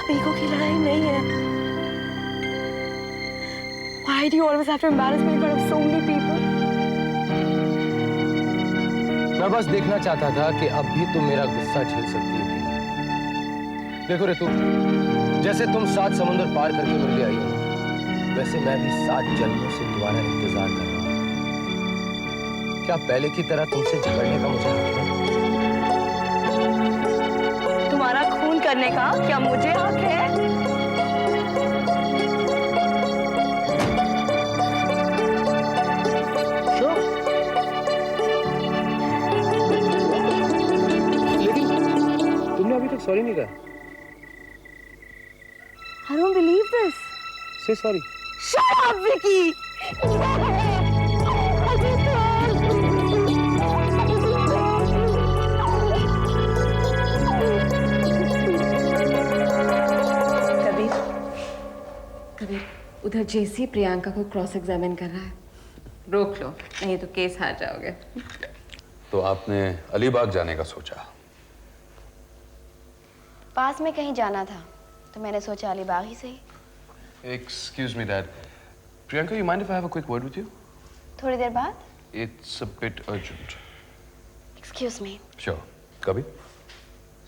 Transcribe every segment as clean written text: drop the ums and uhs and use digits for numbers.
Pico की लड़ाई नहीं है। Why do you always have to embarrass me in front of so many people? मैं बस देखना चाहता था कि अब भी तुम मेरा गुस्सा झेल सकती हो कि नहीं। देखो रितु, जैसे तुम 7 समुद्र पार करके मेरे लिए आई हो, वैसे मैं भी 7 जन्मों से तुम्हारा इंतजार कर रहा हूं। क्या पहले की तरह तुमसे झगड़ने का मुझे हक है? तुम्हारा खून करने का क्या मुझे हक है? अभी तक सॉरी नहीं कहा। I don't believe this. Say sorry. Shut up, Vicky. Kabir, उधर जेसी प्रियंका को क्रॉस एग्जामिन कर रहा है। रोक लो, नहीं तो केस हार जाओगे। तो आपने अलीबाग जाने का सोचा? पास में कहीं जाना था तो मैंने सोचा अलीबाग ही सही। Excuse me, Dad. Priyanka, you mind if I have a quick word with you? थोड़ी देर बाद? It's a bit urgent. Excuse me. Sure. कभी?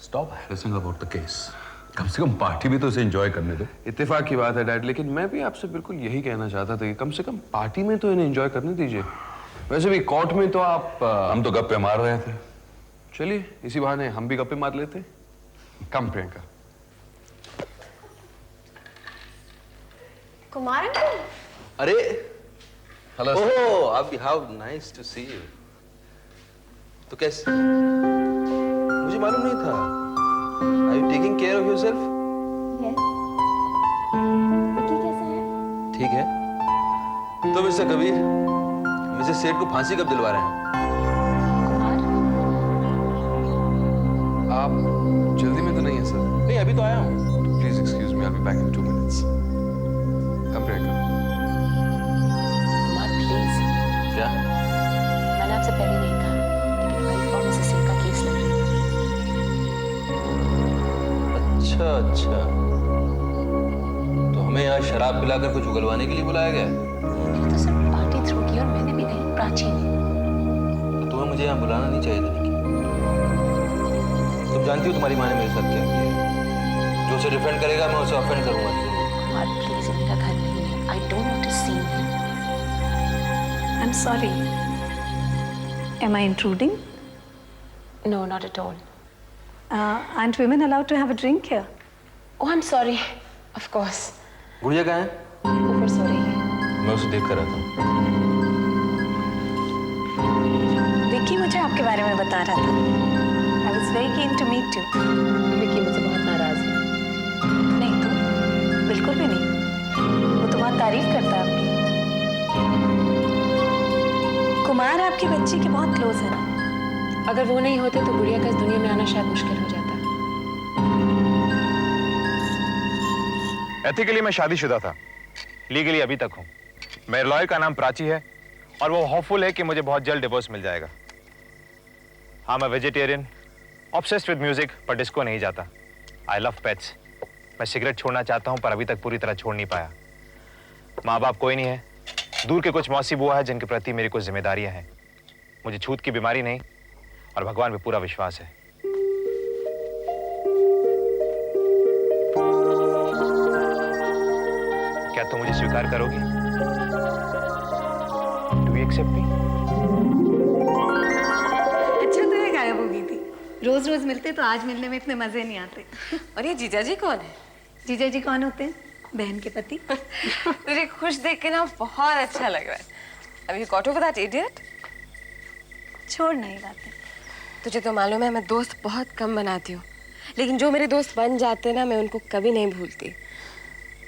Stop harassing about the case. कम से कम पार्टी भी तो इसे एंजॉय करने दो। इत्तेफाक की बात है डैड, लेकिन मैं भी आपसे बिल्कुल यही कहना चाहता था कि कम से कम पार्टी में तो इन्हें एंजॉय करने दीजिए। वैसे भी कोर्ट में तो आप हम तो गप्पे मार रहे थे। चलिए इसी बहाने हम भी गप्पे मार लेते। कम प्रियंका। कुमार अंकल। अरे हेलो। ओह, अब how nice to see you. तो कैसे? मुझे मालूम नहीं था। Are you taking care of yourself? Yes. Vicky कैसा है? ठीक है। तो मिस्टर कबीर, मिसेस सेठ को फांसी कब दिलवा रहे हैं? कुमार? आप जल्दी में तो नहीं है सर? नहीं, अभी तो आया हूँ। Please excuse me, I will be back in 2 minutes. Come Priyanka. Kumar please. क्या? मैंने आपसे पहले नहीं कहा, लेकिन हमारी फॉर्म में सेल का केस लग रही है। अच्छा। तो हमें यहाँ शराब पिलाकर कुछ उगलवाने के लिए बुलाया गया है? मैंने तो सिर्फ पार्टी थ्रो की और मैंने भी नहीं, प्राची ने। तो तुम्हें मुझे यहाँ बुलाना नहीं चाहिए था निकी। तुम जानती हो तुम्हारी माँ ने मेरे साथ क्या किया है। जो उसे डिफेंड करेगा मैं उसे ऑफेंड करूंगा। कुमार प्लीज, मेरा घर नहीं है। I don't want to see him. I'm sorry. Am I intruding? No, not at all. Aren't women allowed to have a drink here? Oh, I'm sorry. Of course. गुड़िया कहाँ है? ऊपर सो रही है। मैं उसे देख कर आता हूँ। विकी मुझे आपके बारे में बता रहा था। I was very keen to meet you. Vicky मुझसे बहुत नाराज है। नहीं तो बिल्कुल भी नहीं। वो तो बहुत तारीफ करता है आपकी। कुमार आपकी बच्ची के बहुत क्लोज है ना? अगर वो नहीं होते तो गुड़िया का इस दुनिया में आना शायद मुश्किल हो जाता। एथिकली मैं शादीशुदा था, लीगली अभी तक हूं। मेरे लॉयर का नाम प्राची है और वो होपफुल है कि मुझे बहुत जल्द डिवोर्स मिल जाएगा। हाँ, मैं वेजिटेरियन, ऑब्सेस्ड विद म्यूजिक, पर डिस्को नहीं जाता। I love pets. मैं सिगरेट छोड़ना चाहता हूं पर अभी तक पूरी तरह छोड़ नहीं पाया। माँ बाप कोई नहीं है, दूर के कुछ मौसी बुआ है जिनके प्रति मेरी कुछ जिम्मेदारियां हैं। मुझे छूत की बीमारी नहीं और भगवान पे पूरा विश्वास है। क्या तुम मुझे स्वीकार करोगी? डू यू एक्सेप्ट मी? अच्छा तो ये गायब हो गई थी। रोज रोज मिलते तो आज मिलने में इतने मजे नहीं आते। और ये जीजा जी कौन है? जीजा जी कौन होते हैं? बहन के पति। तुझे खुश देख के ना बहुत अच्छा लग रहा है। अभी कॉट ओवर दैट इडियट? छोड़ना ही बातें। तुझे तो मालूम है मैं दोस्त बहुत कम बनाती हूँ, लेकिन जो मेरे दोस्त बन जाते ना मैं उनको कभी नहीं भूलती।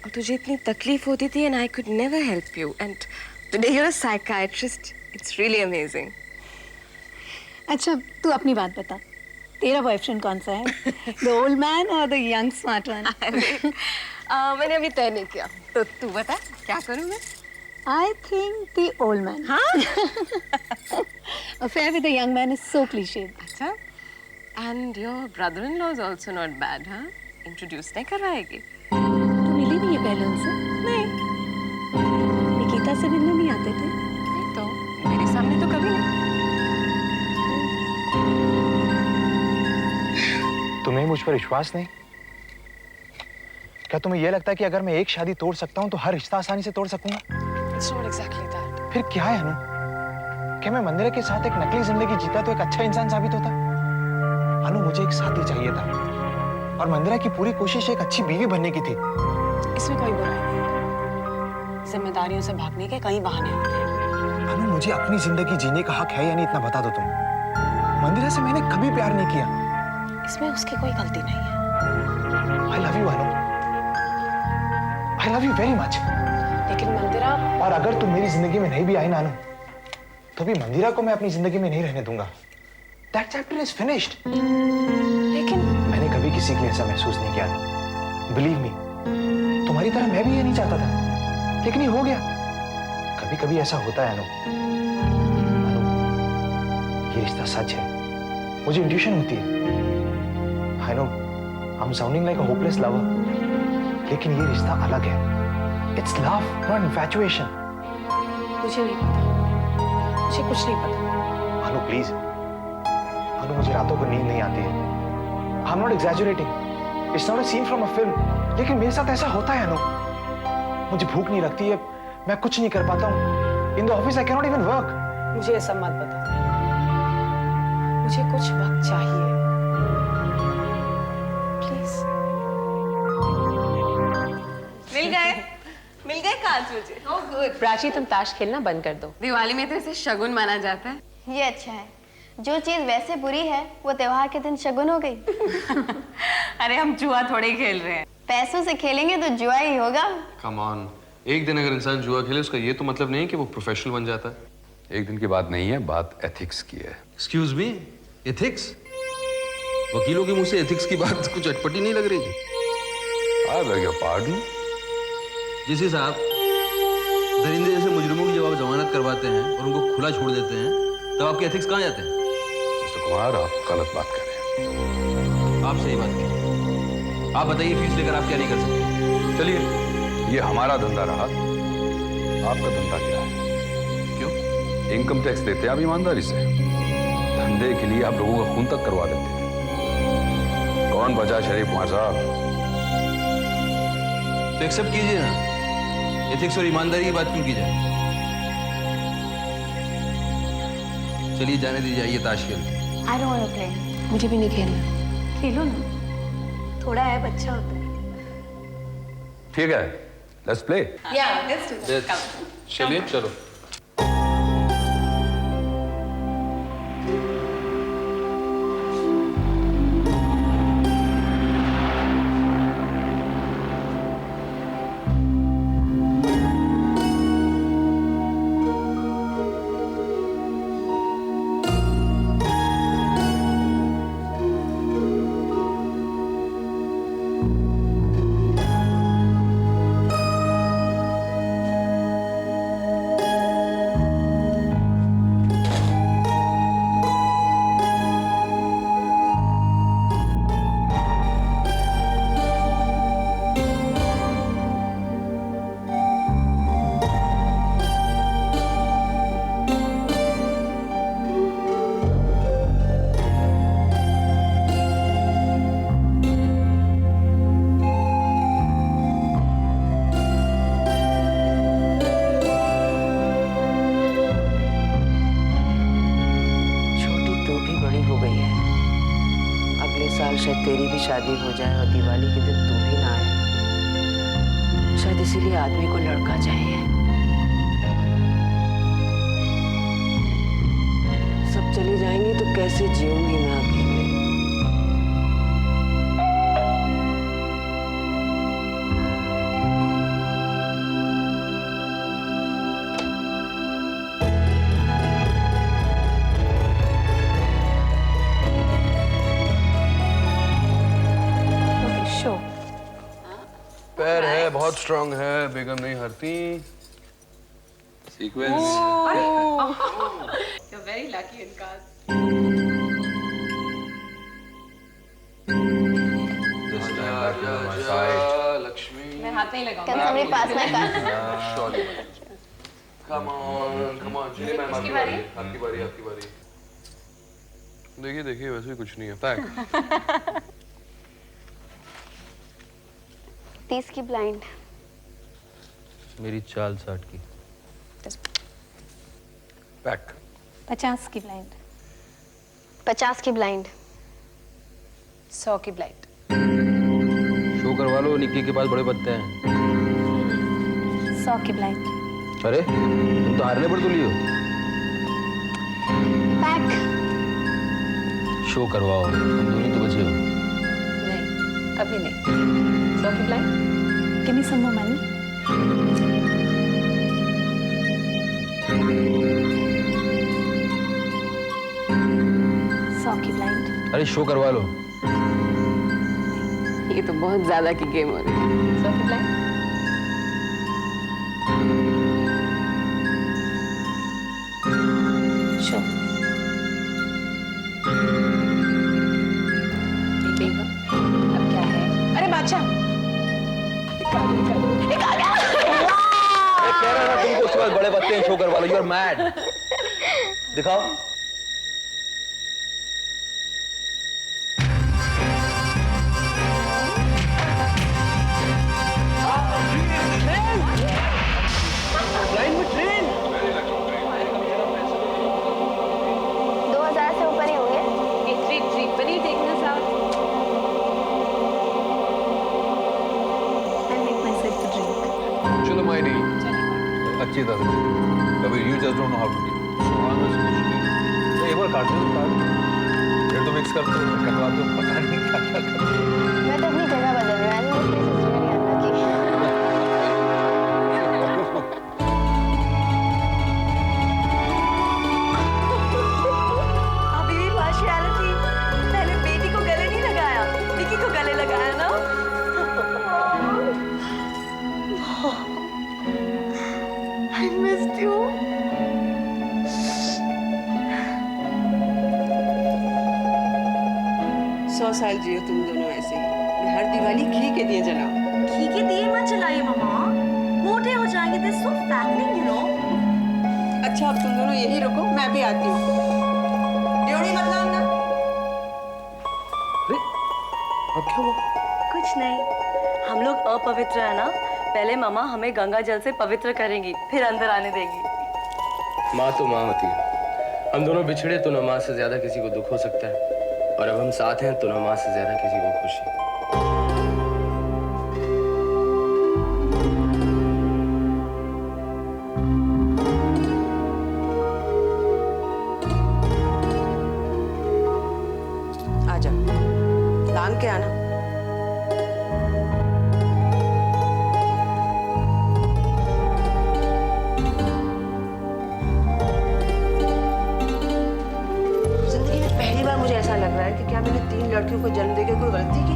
और तुझे इतनी तकलीफ होती थी and I could never help you and today you are a psychiatrist. It's really amazing. अच्छा तू अपनी बात बता, तेरा बॉयफ्रेंड कौन सा है? द ओल्ड मैन और द यंग स्मार्ट वन? मैंने अभी तय नहीं किया, तो तू बता क्या करूँ मैं? I think the old man. हाँ? Affair with the young man is so cliched. अच्छा, and your brother-in-law is also not bad, huh? Introduce नहीं करवाएगी? तू मिली नहीं है पहले उनसे? नहीं। निकिता से मिलने नहीं आते थे? नहीं तो मेरे सामने तो कभी नहीं। तुम्हें मुझ पर विश्वास नहीं? क्या तुम्हें यह लगता है कि अगर मैं एक शादी तोड़ सकता हूं तो हर रिश्ता आसानी से तोड़ सकूंगा? It's not exactly that. फिर क्या है अनु? क्या मैं मंदिरा के साथ एक नकली जिंदगी जीता तो एक अच्छा इंसान साबित होता? अनु, मुझे एक साथी चाहिए था और मंदिरा की पूरी कोशिश एक अच्छी बीवी बनने की थी। इसमें कोई बुराई नहीं। जिम्मेदारियों से भागने के कई बहाने होते हैं। अनु, मुझे अपनी जिंदगी जीने का हक है या नहीं, इतना बता दो तुम। मंदिरा से मैंने कभी प्यार नहीं किया। इसमें उसकी कोई गलती नहीं है। I love you, Anu. I love you very much। लेकिन मंदिरा, और अगर तुम मेरी जिंदगी में नहीं भी आई ना अनु, तो भी मंदिरा को मैं अपनी जिंदगी में नहीं रहने दूंगा। That chapter is finished। लेकिन मैंने कभी किसी के लिए ऐसा महसूस नहीं किया। Believe me, तुम्हारी तरह मैं भी ये नहीं चाहता था, लेकिन ये हो गया। कभी कभी ऐसा होता है अनु। अनु, ये रिश्ता सच है। मुझे इंट्यूशन होती है। I know, I'm sounding like a hopeless lover, लेकिन ये रिश्ता अलग है। It's love, not infatuation। मुझे नहीं पता, मुझे कुछ नहीं पता। अनु प्लीज, अनु मुझे रातों को नींद नहीं आती है। I'm not exaggerating. It's not a scene from a film. लेकिन मेरे साथ ऐसा होता है अनु। मुझे भूख नहीं लगती है, मैं कुछ नहीं कर पाता हूँ। In the office I cannot even work। मुझे ये सब मत बता। मुझे कुछ वक्त चाहिए। प्लीज। मिल गए कांच मुझे। Oh good। प्राची, तुम ताश खेलना बंद कर दो। दिवाली में तो इसे शगुन माना जाता है। ये अच्छा है। जो चीज वैसे बुरी है वो त्योहार के दिन शगुन हो गई। अरे हम जुआ थोड़े ही खेल रहे हैं। पैसों से खेलेंगे तो जुआ ही होगा। कम ऑन, एक दिन अगर इंसान जुआ खेले उसका ये तो मतलब नहीं कि वो प्रोफेशनल बन जाता है। एक दिन की बात नहीं है, बात एथिक्स की है। Excuse me, ethics? वकीलों के मुंह से एथिक्स की बात कुछ अटपटी नहीं लग रही थी। I beg your pardon. जैसे साहब दरिंदे जैसे मुजरिमों की जब आप जमानत करवाते हैं और उनको खुला छोड़ देते हैं, तब आपके एथिक्स कहाँ जाते हैं? मिस्टर कुमार, आप गलत बात कर रहे हैं। आप सही बात करें। आप बताइए, फीस लेकर आप क्या नहीं कर सकते? चलिए, ये हमारा धंधा रहा, आपका धंधा क्या है? क्यों? इनकम टैक्स देते हैं आप ईमानदारी से। धंधे के लिए आप लोगों का खून तक करवा देते हैं। कौन बचा शरीफ कुमार साहब? तो एक्सेप्ट कीजिए ना, एथिक्स और ईमानदारी की बात क्यों की जाए? चलिए जाने दीजिए, आइए ताश खेलते हैं। I don't want to play। मुझे भी नहीं खेलना। खेलो ना, थोड़ा ऐप अच्छा होता है। ठीक है, लेट्स प्ले। चलिए चलो। शायद तेरी भी शादी हो जाए और दिवाली के दिन तू भी ना आए। शायद इसीलिए आदमी को लड़का चाहिए। सब चली जाएंगी तो कैसे जीऊंगी मैं अकेले। पैर है, बहुत स्ट्रांग है, बेगम नहीं हरती। Sequence. You're very lucky in cars. This time back on my side. Lakshmi मैं हाथ नहीं लगाऊंगा। Can somebody pass my card? Surely. come on चलिए मैम आपकी बारी आपकी बारी देखिए वैसे भी कुछ नहीं है पैक 30 की ब्लाइंड। मेरी चाल 60 की। पैक 50 की ब्लाइंड। 50 की ब्लाइंड। 100 की ब्लाइंड। शो करवा लो, निक्की के पास बड़े पत्ते हैं। 100 की ब्लाइंड। अरे तुम तो हारने पर तुली हो। पैक। शो करवाओ, तुम दोनों तो बचे हो। नहीं, अभी नहीं। 100 की blind. Give me some more money. सौ की ब्लाइंड। अरे शो करवा लो। ये तो बहुत ज्यादा की गेम हो रही है। 100 की ब्लाइंड। शो। अब क्या है? अरे बादशाह, कह रहा था तुमको उसके बाद बड़े पत्ते हैं, शो करवा लो। You are mad. दिखाओ। लाइन में ट्रेन। 2000 से ऊपर ही होंगे। When are you taking us out? I'll make myself a drink. चलो माय डी अच्छी तरह से। कभी you just don't know how to deal. तो एक बार काटते हो काट। फिर तो मिक्स करते हो, कटवाते हो, पता नहीं क्या क्या करते हो। मैं तो अपनी जगह बदल रही हूँ। I think this place is very unlucky. अभी पार्शियलिटी। पहले बेटी को गले नहीं लगाया, निकी को गले लगाया ना। I missed you. सौ साल जियो तुम दोनों ऐसे ही। मैं हर दिवाली घी के दिए जलाऊं। घी के दिए मत जलाइए मामा, मोटे हो जाएंगे। This so fattening you know. अच्छा अब तुम दोनों यही रुको, मैं भी आती हूँ। ड्योढ़ी मत लाना। अब क्या हुआ? कुछ नहीं, हम लोग अपवित्र है ना। पहले मामा हमें गंगा जल से पवित्र करेंगी, फिर अंदर आने देंगी। माँ तो माँ होती है। हम दोनों बिछड़े तो न माँ से ज्यादा किसी को दुख हो सकता है, और अब हम साथ हैं तो न माँ से ज्यादा किसी को खुशी। आजा, लांग के आना। जिंदगी में पहली बार मुझे ऐसा लग रहा है कि क्या मैंने 3 लड़कियों को जन्म देकर कोई गलती की।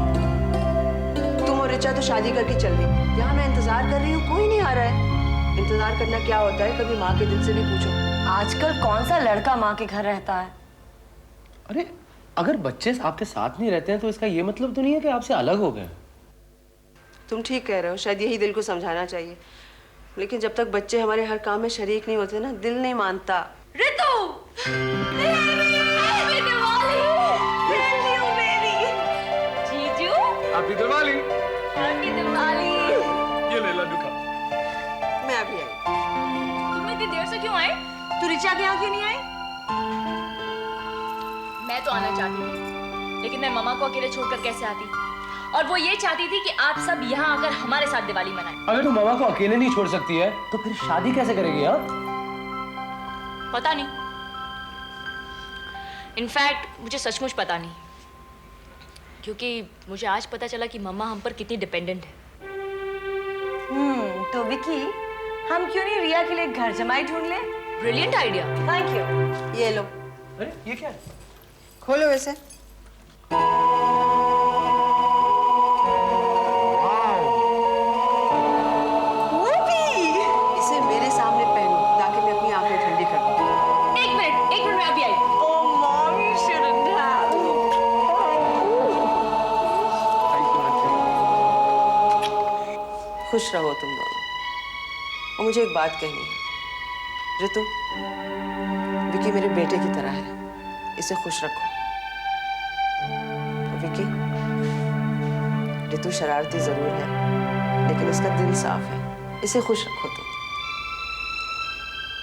तुम और रिचा तो शादी करके चल गई। यहाँ मैं इंतजार कर रही हूँ, कोई नहीं आ रहा है। इंतजार करना क्या होता है, कभी माँ के दिल से भी पूछो। आजकल कौन सा लड़का माँ के घर रहता है? अरे अगर बच्चे आपके साथ नहीं रहते हैं तो इसका ये मतलब तो नहीं है कि आपसे अलग हो गए। तुम ठीक कह रहे हो, शायद यही दिल को समझाना चाहिए। लेकिन जब तक बच्चे हमारे हर काम में शरीक नहीं होते ना, दिल नहीं मानता। रितु! जीजू! हैप्पी दिवाली। हैप्पी दिवाली! ये ले लड्डू खा। मैं अभी आई। तुम इतनी देर से क्यों आए? तू रिचा के यहाँ क्यों नहीं आई? मैं तो आना चाहती थी, लेकिन मैं मम्मा को अकेले छोड़कर कैसे आती? और वो ये चाहती थी कि आप सब यहाँ आकर हमारे साथ दिवाली मनाएं। अगर तुम मामा को अकेले नहीं छोड़ सकती है तो फिर शादी कैसे करेगी? हाँ, पता नहीं। इनफैक्ट मुझे सचमुच पता नहीं, क्योंकि मुझे आज पता चला कि मम्मा हम पर कितनी डिपेंडेंट है। तो विकी, हम क्यों नहीं रिया के लिए घर जमाई ढूंढ ले? Brilliant idea. Thank you. ये लो। अरे ये क्या है? खोलो वैसे। इसे मेरे सामने पहनो ताकि मैं अपनी आंखें ठंडी कर दूं। एक मिनट मैं अभी आई। Oh mom, you shouldn't have. खुश रहो तुम दोनों। और मुझे एक बात कहनी है ऋतु, विकी मेरे बेटे की तरह है, इसे खुश रखो। विकी, ऋतु शरारती जरूर है लेकिन इसका दिल साफ है, इसे खुश रखो तुम।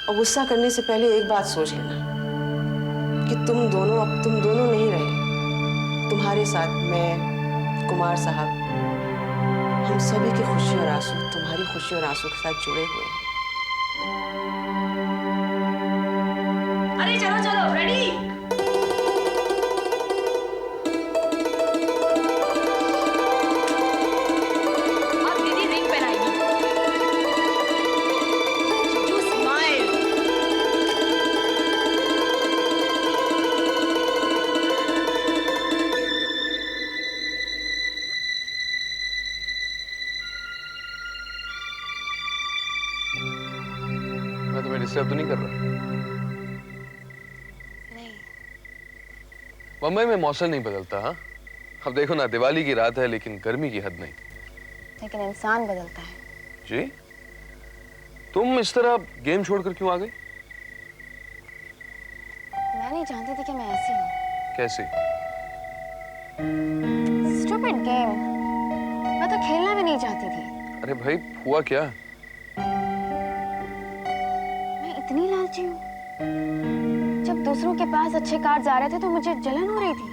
और गुस्सा करने से पहले एक बात सोच लेना कि तुम दोनों अब तुम दोनों नहीं रहे, तुम्हारे साथ मैं, कुमार साहब, हम सभी की खुशी और आंसू तुम्हारी खुशी और आंसू के साथ जुड़े हुए हैं। अरे चलो चलो, रेडी? अब दीदी रिंग पहनाएगी। You smile. मैं तुम्हें डिस्टर्ब तो नहीं कर रहा? नहीं। मुंबई में मौसम नहीं बदलता। हाँ, अब देखो ना, दिवाली की रात है लेकिन गर्मी की हद नहीं। लेकिन इंसान बदलता है। जी, तुम इस तरह गेम छोड़कर क्यों आ गई? मैं नहीं जानती थी कि मैं ऐसी हूँ। कैसे? Stupid game. मैं तो खेलना भी नहीं चाहती थी। अरे भाई, हुआ क्या? मैं इतनी लालची हूँ। जब दूसरों के पास अच्छे कार्ड्स आ रहे थे तो मुझे जलन हो रही थी।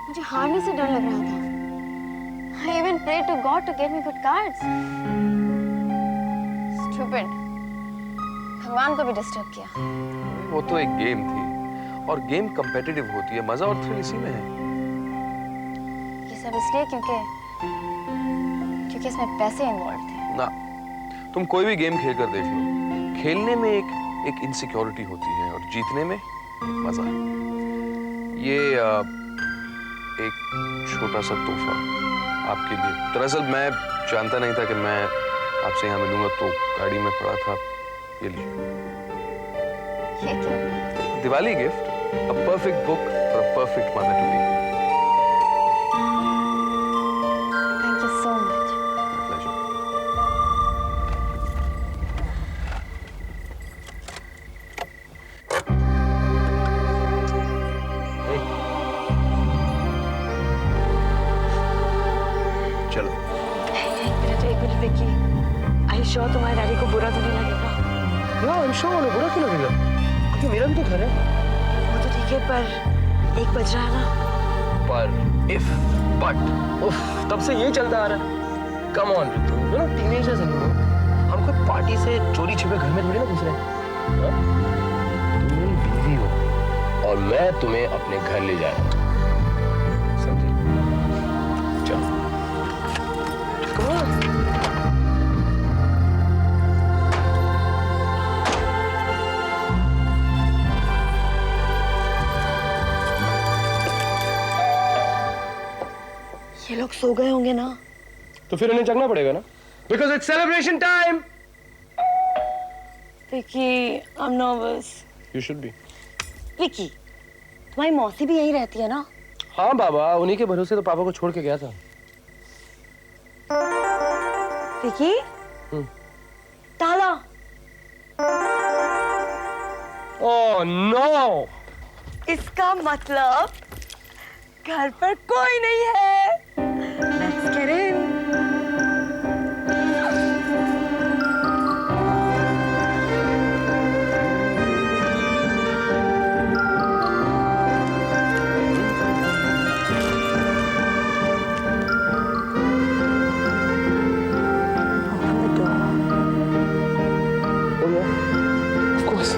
मुझे हारने से डर लग रहा था। I even prayed to God to get me good cards. Stupid. भगवान को भी डिस्टर्ब किया। वो तो एक गेम थी और गेम कम्पिटिटिव होती है, मजा और थ्रिल इसी में है। ये सब इसलिए क्योंकि इसमें पैसे इन्वॉल्व थे। ना, तुम कोई भी गेम खेल कर देख लो, खेलने में एक इनसिक्योरिटी होती है और जीतने में मजा। ये एक छोटा सा तोहफा आपके लिए। दरअसल मैं जानता नहीं था कि मैं आपसे यहाँ मिलूंगा, तो गाड़ी में पड़ा था। ये लीजिए। ये क्या? Diwali gift, a perfect book for a perfect mother to be. Thank you so much. Pleasure. चलो। एक मिनट विक्की, आई श्योर तुम्हारे डैडी को बुरा तो नहीं लगेगा? ना, I'm sure उन्हें बुरा क्यों लगेगा? क्योंकि मेरा भी तो घर है। वो तो ठीक है, पर 1 बज रहा है ना। पर if but उफ, तब से ये चलता आ रहा है। Come on Ritu, you know teenagers हैं हम लोग। हम कोई पार्टी से चोरी छिपे घर में थोड़ी ना घुस रहे हैं। हाँ? तुम मेरी बीवी हो और मैं तुम्हें अपने घर ले जा रहा हूँ। समझे? चलो। Come on. ये लोग सो गए होंगे ना? तो फिर उन्हें जगना पड़ेगा ना? Because it's celebration time. Vicky, I'm nervous. You should be. Vicky, तुम्हारी मौसी भी यहीं रहती है ना? हाँ बाबा, उन्हीं के भरोसे तो पापा को छोड़ के गया था। विक्की? ताला। Oh no! इसका मतलब घर पर कोई नहीं है। Let's get in. Open the door. Oh yeah, of course.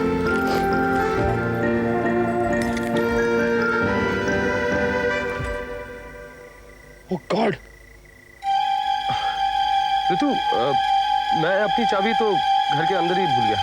Oh God! ऋतु, मैं अपनी चाबी तो घर के अंदर ही भूल गया।